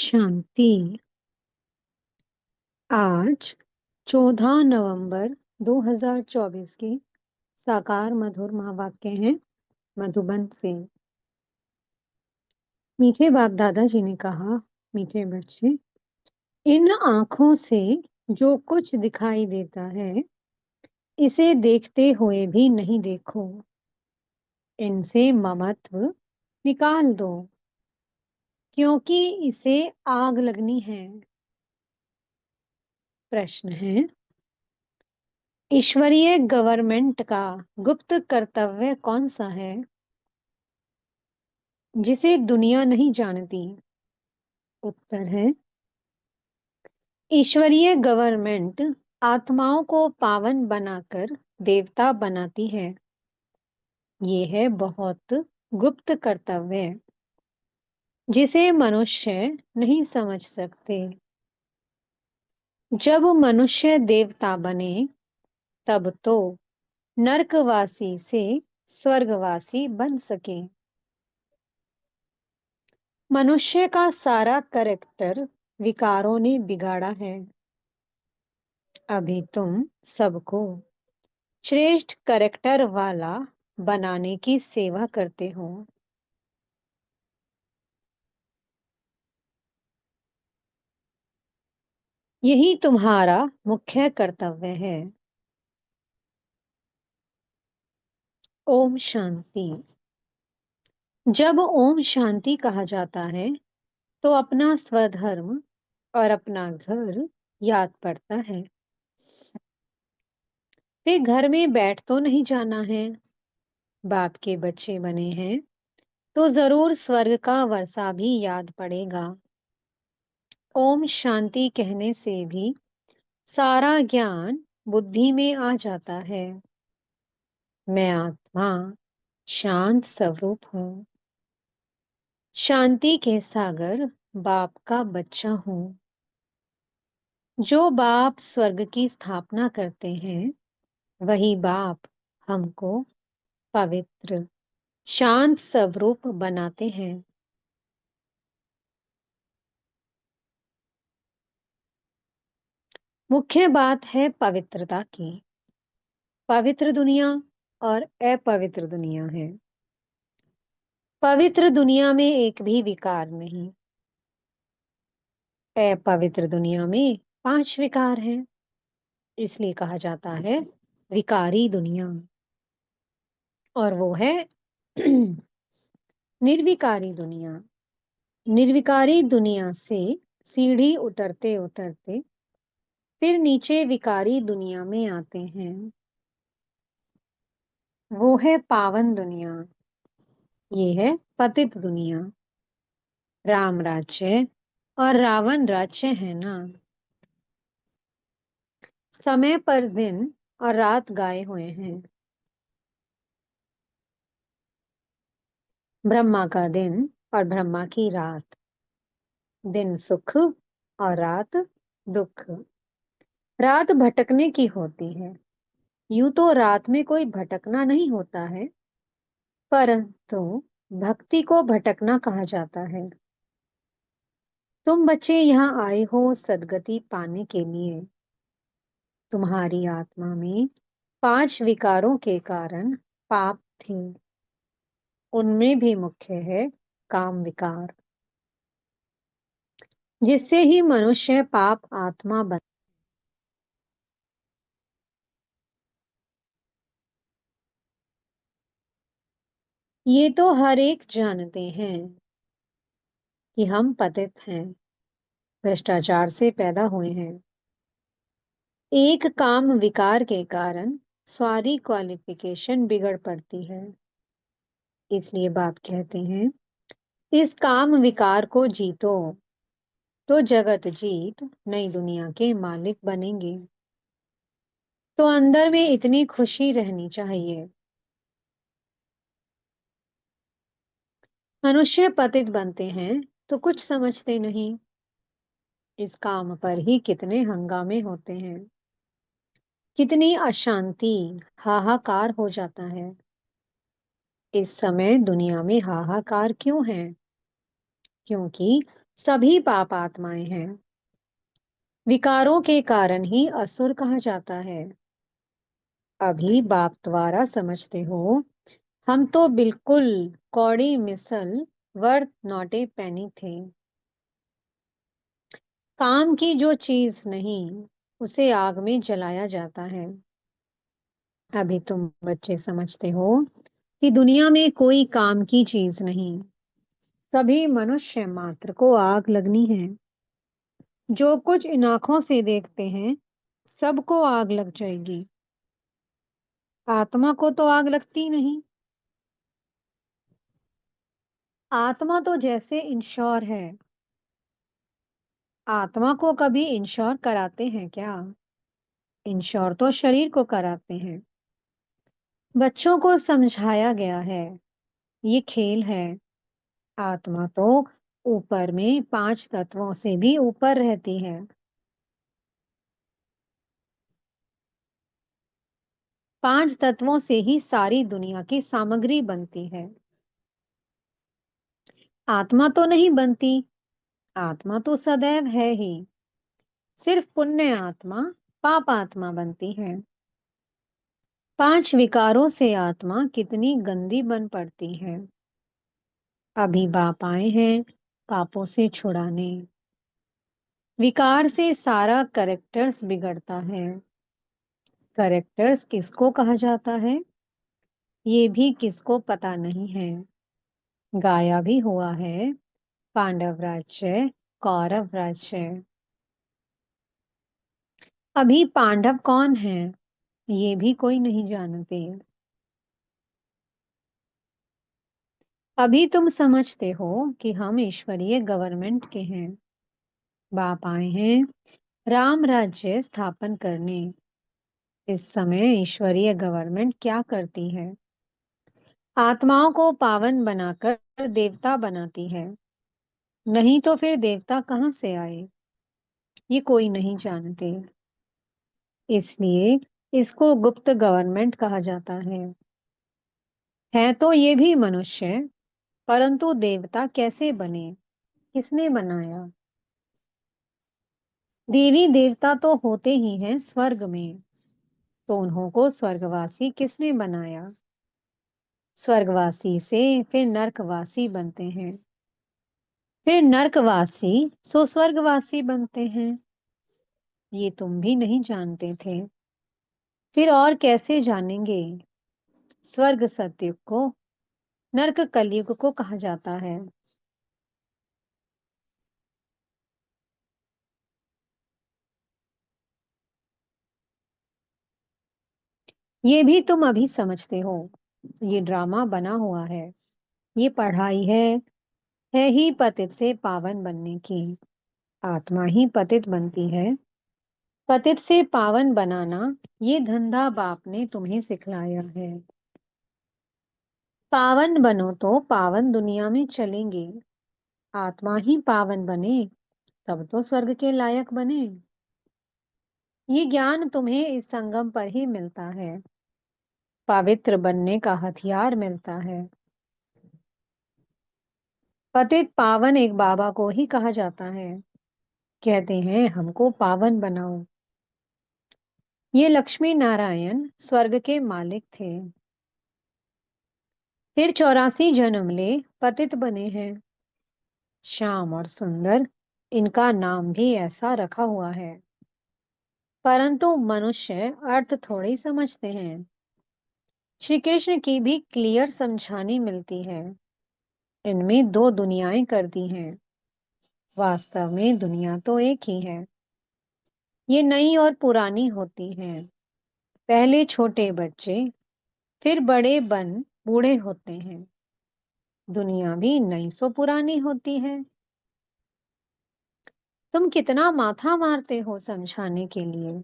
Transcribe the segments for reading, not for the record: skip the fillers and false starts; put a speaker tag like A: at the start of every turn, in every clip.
A: शांति। आज 14 नवंबर 2024 की साकार मधुर महावाक्य हैं मधुबन से। मीठे बाप दादाजी ने कहा, मीठे बच्चे, इन आंखों से जो कुछ दिखाई देता है इसे देखते हुए भी नहीं देखो। इनसे ममत्व निकाल दो, क्योंकि इसे आग लगनी है। प्रश्न है, ईश्वरीय गवर्नमेंट का गुप्त कर्तव्य कौन सा है जिसे दुनिया नहीं जानती? उत्तर है, ईश्वरीय गवर्नमेंट आत्माओं को पावन बनाकर देवता बनाती है। ये है बहुत गुप्त कर्तव्य जिसे मनुष्य नहीं समझ सकते। जब मनुष्य देवता बने तब तो नरकवासी से स्वर्गवासी बन सके। मनुष्य का सारा कैरेक्टर विकारों ने बिगाड़ा है। अभी तुम सबको श्रेष्ठ कैरेक्टर वाला बनाने की सेवा करते हो। यही तुम्हारा मुख्य कर्तव्य है। ओम शांति। जब ओम शांति कहा जाता है तो अपना स्वधर्म और अपना घर याद पड़ता है। वे घर में बैठ तो नहीं जाना है। बाप के बच्चे बने हैं तो जरूर स्वर्ग का वर्षा भी याद पड़ेगा। ओम शांति कहने से भी सारा ज्ञान बुद्धि में आ जाता है। मैं आत्मा शांत स्वरूप हूँ। शांति के सागर बाप का बच्चा हूँ। जो बाप स्वर्ग की स्थापना करते हैं वही बाप हमको पवित्र शांत स्वरूप बनाते हैं। मुख्य बात है पवित्रता की। पवित्र दुनिया और अपवित्र दुनिया है। पवित्र दुनिया में एक भी विकार नहीं। अपवित्र दुनिया में 5 विकार हैं। इसलिए कहा जाता है विकारी दुनिया। और वो है निर्विकारी दुनिया। निर्विकारी दुनिया से सीढ़ी उतरते उतरते फिर नीचे विकारी दुनिया में आते हैं। वो है पावन दुनिया। ये है पतित दुनिया। राम राज्य और रावण राज्य है ना। समय पर दिन और रात गाए हुए हैं। ब्रह्मा का दिन और ब्रह्मा की रात। दिन सुख और रात दुख। रात भटकने की होती है। यूं तो रात में कोई भटकना नहीं होता है, परंतु भक्ति को भटकना कहा जाता है। तुम बच्चे यहाँ आए हो सद्गति पाने के लिए। तुम्हारी आत्मा में 5 विकारों के कारण पाप थे। उनमें भी मुख्य है काम विकार, जिससे ही मनुष्य पाप आत्मा बन। ये तो हर एक जानते हैं कि हम पतित हैं, भ्रष्टाचार से पैदा हुए हैं। एक काम विकार के कारण सारी क्वालिफिकेशन बिगड़ पड़ती है। इसलिए बाप कहते हैं, इस काम विकार को जीतो तो जगत जीत नई दुनिया के मालिक बनेंगे। तो अंदर में इतनी खुशी रहनी चाहिए। मनुष्य पतित बनते हैं तो कुछ समझते नहीं। इस काम पर ही कितने हंगामे होते हैं, कितनी अशांति, हाहाकार हो जाता है। इस समय दुनिया में हाहाकार क्यों है? क्योंकि सभी पाप आत्माएं हैं। विकारों के कारण ही असुर कहा जाता है। अभी बाप द्वारा समझते हो, हम तो बिल्कुल कौड़ी मिसल, वर्थ नॉट ए पेनी थे। काम की जो चीज नहीं, उसे आग में जलाया जाता है। अभी तुम बच्चे समझते हो कि दुनिया में कोई काम की चीज नहीं, सभी मनुष्य मात्र को आग लगनी है। जो कुछ इन आंखों से देखते हैं, सबको आग लग जाएगी। आत्मा को तो आग लगती नहीं। आत्मा तो जैसे इंश्योर है। आत्मा को कभी इंश्योर कराते हैं क्या? इंश्योर तो शरीर को कराते हैं। बच्चों को समझाया गया है, ये खेल है। आत्मा तो ऊपर में 5 तत्वों से भी ऊपर रहती है। 5 तत्वों से ही सारी दुनिया की सामग्री बनती है। आत्मा तो नहीं बनती। आत्मा तो सदैव है ही। सिर्फ पुण्य आत्मा, पाप आत्मा बनती है। 5 विकारों से आत्मा कितनी गंदी बन पड़ती है। अभी बाप आए हैं पापों से छुड़ाने। विकार से सारा करेक्टर्स बिगड़ता है। करेक्टर्स किसको कहा जाता है, ये भी किसको पता नहीं है। गाया भी हुआ है, पांडव राज्य, कौरव राज्य। अभी पांडव कौन है, ये भी कोई नहीं जानते। अभी तुम समझते हो कि हम ईश्वरीय गवर्नमेंट के हैं। बाप आए हैं राम राज्य स्थापन करने। इस समय ईश्वरीय गवर्नमेंट क्या करती है? आत्माओं को पावन बनाकर देवता बनाती है। नहीं तो फिर देवता कहाँ से आए, ये कोई नहीं जानते। इसलिए इसको गुप्त गवर्नमेंट कहा जाता है तो ये भी मनुष्य, परंतु देवता कैसे बने, किसने बनाया? देवी देवता तो होते ही हैं स्वर्ग में, तो उन्हों को स्वर्गवासी किसने बनाया? स्वर्गवासी से फिर नरकवासी बनते हैं, फिर नरकवासी सो स्वर्गवासी बनते हैं। ये तुम भी नहीं जानते थे। फिर और कैसे जानेंगे? स्वर्ग सतयुग को, नरक कलयुग को कहा जाता है। ये भी तुम अभी समझते हो। ये ड्रामा बना हुआ है। ये पढ़ाई है ही पतित से पावन बनने की। आत्मा ही पतित बनती है। पतित से पावन बनाना, ये धंधा बाप ने तुम्हें सिखलाया है। पावन बनो तो पावन दुनिया में चलेंगे। आत्मा ही पावन बने, तब तो स्वर्ग के लायक बने। ये ज्ञान तुम्हें इस संगम पर ही मिलता है। पवित्र बनने का हथियार मिलता है। पतित पावन एक बाबा को ही कहा जाता है। कहते हैं हमको पावन बनाओ। ये लक्ष्मी नारायण स्वर्ग के मालिक थे। फिर 84 जन्म ले पतित बने हैं। श्याम और सुंदर, इनका नाम भी ऐसा रखा हुआ है। परंतु मनुष्य अर्थ थोड़ी समझते हैं। श्री कृष्ण की भी क्लियर समझानी मिलती है। इनमें दो दुनियाएं कर दी हैं। वास्तव में दुनिया तो एक ही है। ये नई और पुरानी होती हैं। पहले छोटे बच्चे, फिर बड़े बन बूढ़े होते हैं। दुनिया भी नई सो पुरानी होती है। तुम कितना माथा मारते हो समझाने के लिए।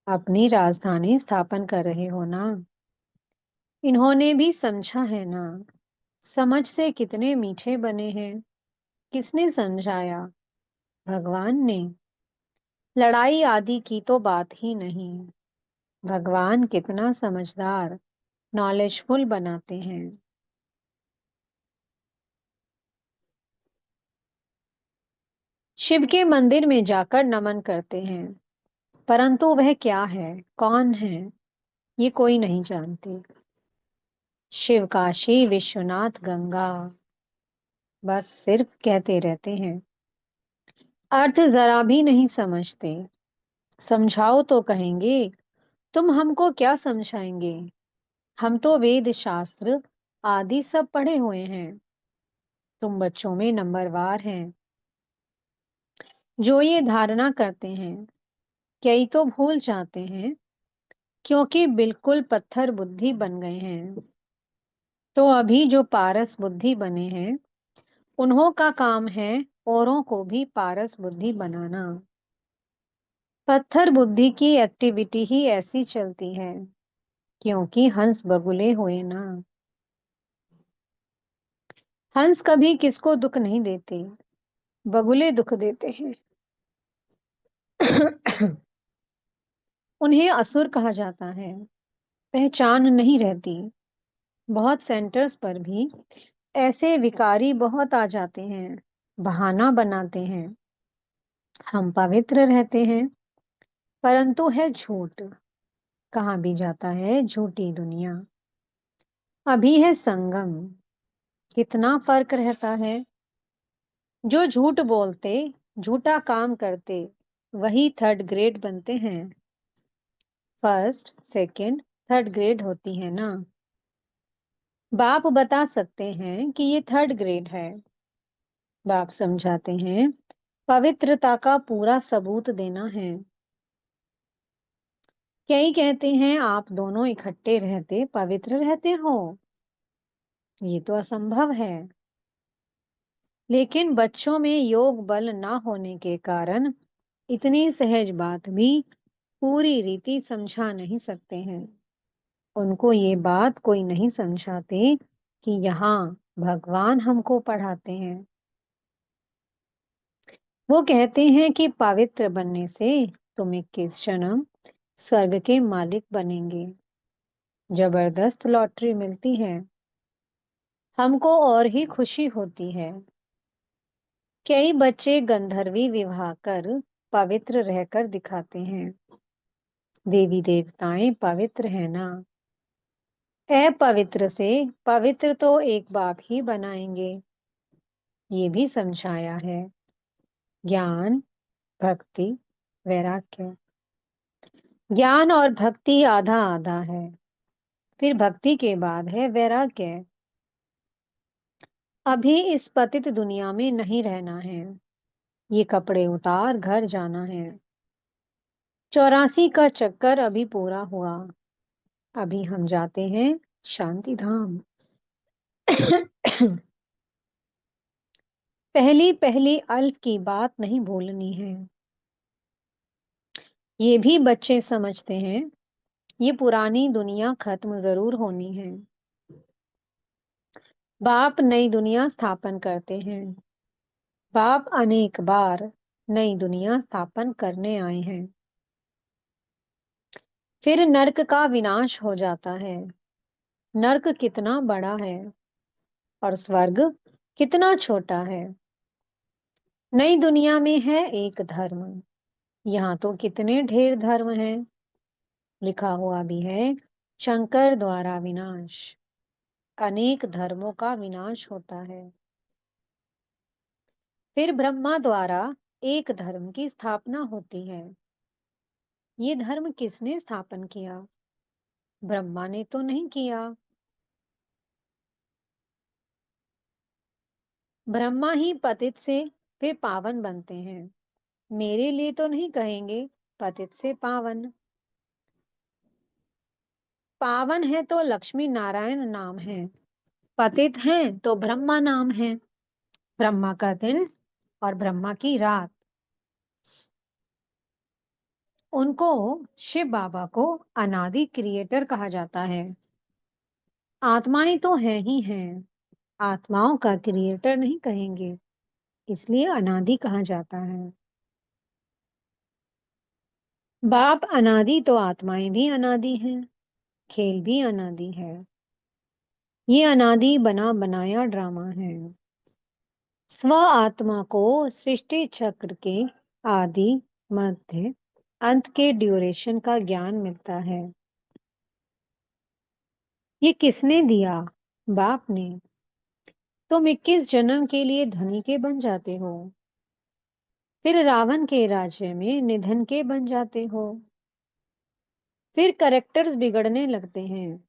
A: अपनी राजधानी स्थापन कर रहे हो ना। इन्होंने भी समझा है ना। समझ से कितने मीठे बने हैं। किसने समझाया? भगवान ने। लड़ाई आदि की तो बात ही नहीं। भगवान कितना समझदार, नॉलेजफुल बनाते हैं। शिव के मंदिर में जाकर नमन करते हैं, परंतु वह क्या है, कौन है, ये कोई नहीं जानते। शिव काशी विश्वनाथ गंगा, बस सिर्फ कहते रहते हैं, अर्थ जरा भी नहीं समझते। समझाओ तो कहेंगे तुम हमको क्या समझाएंगे, हम तो वेद शास्त्र आदि सब पढ़े हुए हैं, तुम बच्चों में नंबरवार हैं। जो ये धारणा करते हैं, कई तो भूल जाते हैं, क्योंकि बिल्कुल पत्थर बुद्धि बन गए हैं। तो अभी जो पारस बुद्धि बने हैं, उन्हों का काम है औरों को भी पारस बुद्धि बनाना। पत्थर बुद्धि की एक्टिविटी ही ऐसी चलती है, क्योंकि हंस बगुले हुए ना। हंस कभी किसको दुख नहीं देते, बगुले दुख देते हैं। उन्हें असुर कहा जाता है, पहचान नहीं रहती। बहुत सेंटर्स पर भी ऐसे विकारी बहुत आ जाते हैं, बहाना बनाते हैं, हम पवित्र रहते हैं, परंतु है झूठ। कहाँ भी जाता है झूठी दुनिया। अभी है संगम, कितना फर्क रहता है। जो झूठ बोलते, झूठा काम करते, वही थर्ड ग्रेड बनते हैं। फर्स्ट सेकंड थर्ड ग्रेड होती है ना। बाप बता सकते हैं कि ये थर्ड ग्रेड है। बाप समझाते हैं पवित्रता का पूरा सबूत देना है। कई कहते हैं आप दोनों इकट्ठे रहते पवित्र रहते हो, ये तो असंभव है। लेकिन बच्चों में योग बल ना होने के कारण इतनी सहज बात भी पूरी रीति समझा नहीं सकते हैं। उनको ये बात कोई नहीं समझाते कि यहाँ भगवान हमको पढ़ाते हैं। वो कहते हैं कि पवित्र बनने से तुम 21 जन्म स्वर्ग के मालिक बनेंगे। जबरदस्त लॉटरी मिलती है, हमको और ही खुशी होती है। कई बच्चे गंधर्वी विवाह कर पवित्र रहकर दिखाते हैं। देवी देवताएं पवित्र है ना। अपवित्र से पवित्र तो एक बाप ही बनाएंगे, ये भी समझाया है। ज्ञान, भक्ति, वैराग्य। ज्ञान और भक्ति आधा आधा है, फिर भक्ति के बाद है वैराग्य। अभी इस पतित दुनिया में नहीं रहना है, ये कपड़े उतार घर जाना है। 84 का चक्कर अभी पूरा हुआ, अभी हम जाते हैं शांति धाम। पहली पहली अल्फ की बात नहीं भूलनी है। ये भी बच्चे समझते हैं, ये पुरानी दुनिया खत्म जरूर होनी है। बाप नई दुनिया स्थापन करते हैं। बाप अनेक बार नई दुनिया स्थापन करने आए हैं। फिर नरक का विनाश हो जाता है। नरक कितना बड़ा है और स्वर्ग कितना छोटा है। नई दुनिया में है एक धर्म, यहाँ तो कितने ढेर धर्म हैं। लिखा हुआ भी है शंकर द्वारा विनाश, अनेक धर्मों का विनाश होता है। फिर ब्रह्मा द्वारा एक धर्म की स्थापना होती है। ये धर्म किसने स्थापन किया? ब्रह्मा ने तो नहीं किया। ब्रह्मा ही पतित से फिर पावन बनते हैं। मेरे लिए तो नहीं कहेंगे पतित से पावन। पावन है तो लक्ष्मी नारायण नाम है, पतित हैं तो ब्रह्मा नाम है। ब्रह्मा का दिन और ब्रह्मा की रात। उनको, शिव बाबा को अनादि क्रिएटर कहा जाता है। आत्माएं तो हैं ही हैं, आत्माओं का क्रिएटर नहीं कहेंगे, इसलिए अनादि कहा जाता है। बाप अनादि तो आत्माएं भी अनादि हैं, खेल भी अनादि है। ये अनादि बना बनाया ड्रामा है। स्व आत्मा को सृष्टि चक्र के आदि, मध्य, अंत के ड्यूरेशन का ज्ञान मिलता है। ये किसने दिया? बाप ने। तुम 21 जन्म के लिए धनी के बन जाते हो, फिर रावण के राज्य में निधन के बन जाते हो, फिर करेक्टर्स बिगड़ने लगते हैं।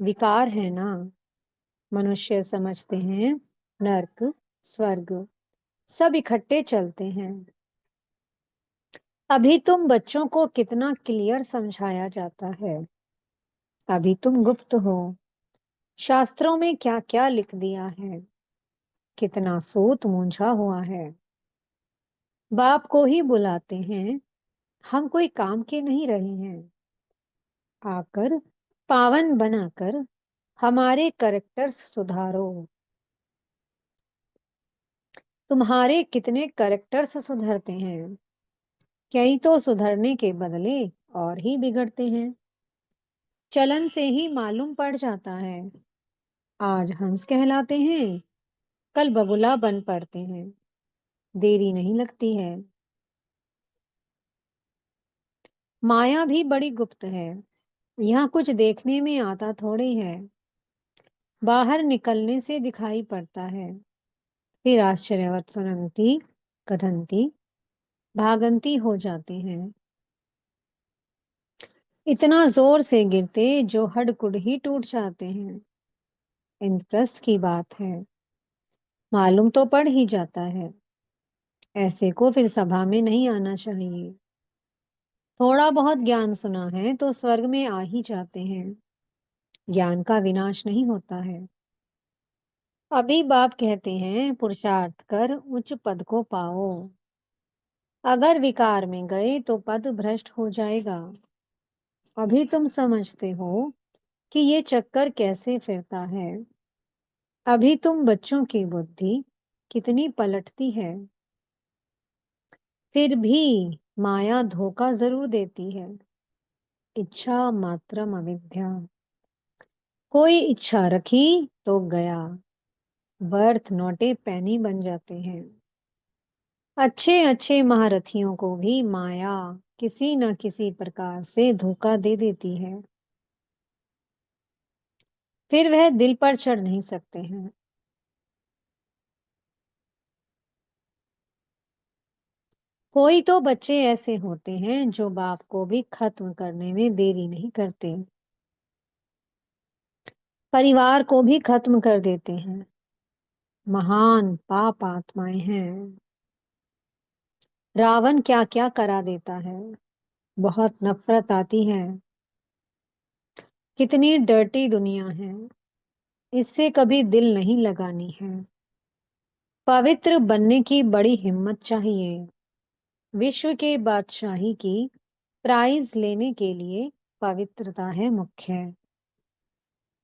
A: विकार है ना। मनुष्य समझते हैं नर्क, स्वर्ग सब इकट्ठे चलते हैं। अभी तुम बच्चों को कितना क्लियर समझाया जाता है। अभी तुम गुप्त हो। शास्त्रों में क्या क्या लिख दिया है, कितना सूत मूंझा हुआ है। बाप को ही बुलाते हैं, हम कोई काम के नहीं रहे हैं। आकर पावन बनाकर हमारे करेक्टर्स सुधारो। तुम्हारे कितने करेक्टर्स सुधरते हैं, कई तो सुधरने के बदले और ही बिगड़ते हैं। चलन से ही मालूम पड़ जाता है। आज हंस कहलाते हैं, कल बगुला बन पड़ते हैं। देरी नहीं लगती है। माया भी बड़ी गुप्त है, यहाँ कुछ देखने में आता थोड़ी है। बाहर निकलने से दिखाई पड़ता है। फिर आश्चर्यवत सुनंती कथंती भागंती हो जाते हैं। इतना जोर से गिरते जो हड्ड ही टूट जाते हैं। इंद्रप्रस्थ की बात है, मालूम तो पड़ ही जाता है। ऐसे को फिर सभा में नहीं आना चाहिए। थोड़ा बहुत ज्ञान सुना है तो स्वर्ग में आ ही जाते हैं। ज्ञान का विनाश नहीं होता है। अभी बाप कहते हैं पुरुषार्थ कर उच्च पद को पाओ। अगर विकार में गए तो पद भ्रष्ट हो जाएगा। अभी तुम समझते हो कि ये चक्कर कैसे फिरता है। अभी तुम बच्चों की बुद्धि कितनी पलटती है। फिर भी माया धोखा जरूर देती है। इच्छा मात्रम अविद्या। कोई इच्छा रखी तो गया, बर्थ नोटे पैनी बन जाते हैं। अच्छे अच्छे महारथियों को भी माया किसी न किसी प्रकार से धोखा दे देती है। फिर वह दिल पर चढ़ नहीं सकते हैं। कोई तो बच्चे ऐसे होते हैं जो बाप को भी खत्म करने में देरी नहीं करते, परिवार को भी खत्म कर देते हैं। महान पाप आत्माएं हैं। रावण क्या क्या करा देता है। बहुत नफरत आती है। कितनी डर्टी दुनिया है, इससे कभी दिल नहीं लगानी है। पवित्र बनने की बड़ी हिम्मत चाहिए। विश्व के बादशाही की प्राइज लेने के लिए पवित्रता है मुख्य।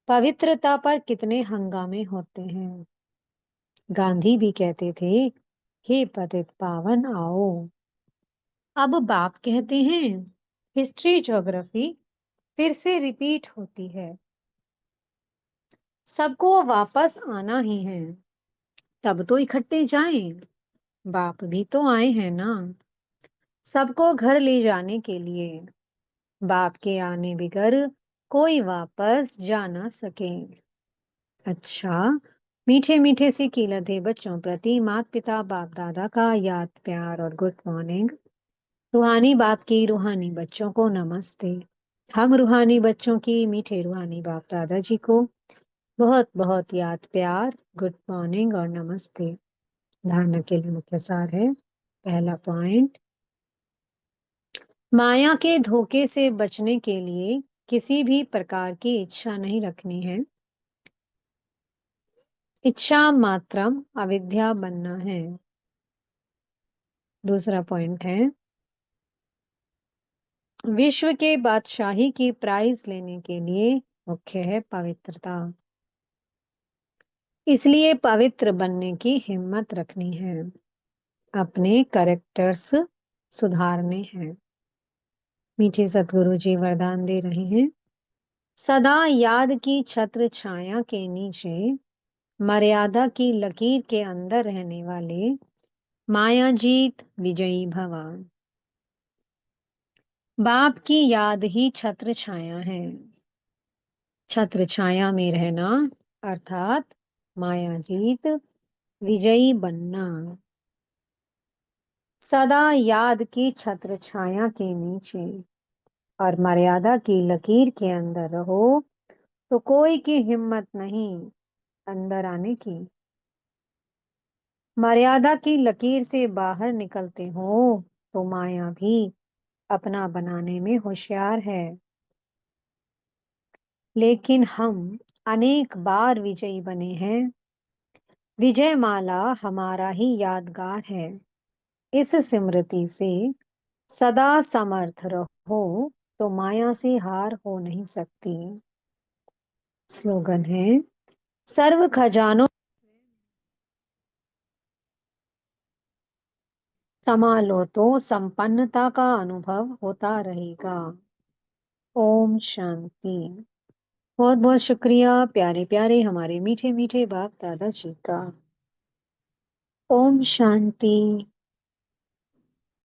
A: पवित्रता पर कितने हंगामे होते हैं। गांधी भी कहते थे, हे पतित पावन आओ। अब बाप कहते हैं हिस्ट्री ज्योग्राफी फिर से रिपीट होती है। सबको वापस आना ही है। तब तो इकट्ठे जाएं। बाप भी तो आए हैं ना, सबको घर ले जाने के लिए। बाप के आने बगैर कोई वापस जा ना सके। अच्छा, मीठे मीठे सी कीलते बच्चों प्रति माता पिता बाप दादा का याद प्यार और गुड मॉर्निंग। रूहानी बाप की रूहानी बच्चों को नमस्ते। हम रूहानी बच्चों की मीठे रूहानी बाप दादाजी को बहुत बहुत याद प्यार, गुड मॉर्निंग और नमस्ते। धारणा के लिए मुख्य सार है। पहला पॉइंट, माया के धोखे से बचने के लिए किसी भी प्रकार की इच्छा नहीं रखनी है। इच्छा मात्रम अविद्या बनना है। दूसरा पॉइंट है, विश्व के बादशाही की प्राइज लेने के लिए मुख्य है पवित्रता। इसलिए पवित्र बनने की हिम्मत रखनी है। अपने करेक्टर्स सुधारने हैं। मीठे सतगुरु जी वरदान दे रहे हैं, सदा याद की छत्र छाया के नीचे मर्यादा की लकीर के अंदर रहने वाले माया जीत विजयी भवा। बाप की याद ही छत्र छाया है। छत्र छाया में रहना अर्थात माया जीत विजयी बनना। सदा याद की छत्र छाया के नीचे और मर्यादा की लकीर के अंदर रहो तो कोई की हिम्मत नहीं अंदर आने की। मर्यादा की लकीर से बाहर निकलते हो तो माया भी अपना बनाने में होशियार है। लेकिन हम अनेक बार विजयी बने हैं। विजय माला हमारा ही यादगार है। इस स्मृति से सदा समर्थ रहो तो माया से हार हो नहीं सकती। स्लोगन है, सर्व खजानों संभालो तो संपन्नता का अनुभव होता रहेगा। ओम शांति। बहुत बहुत शुक्रिया प्यारे प्यारे हमारे मीठे मीठे बाप दादा जी का। ओम शांति।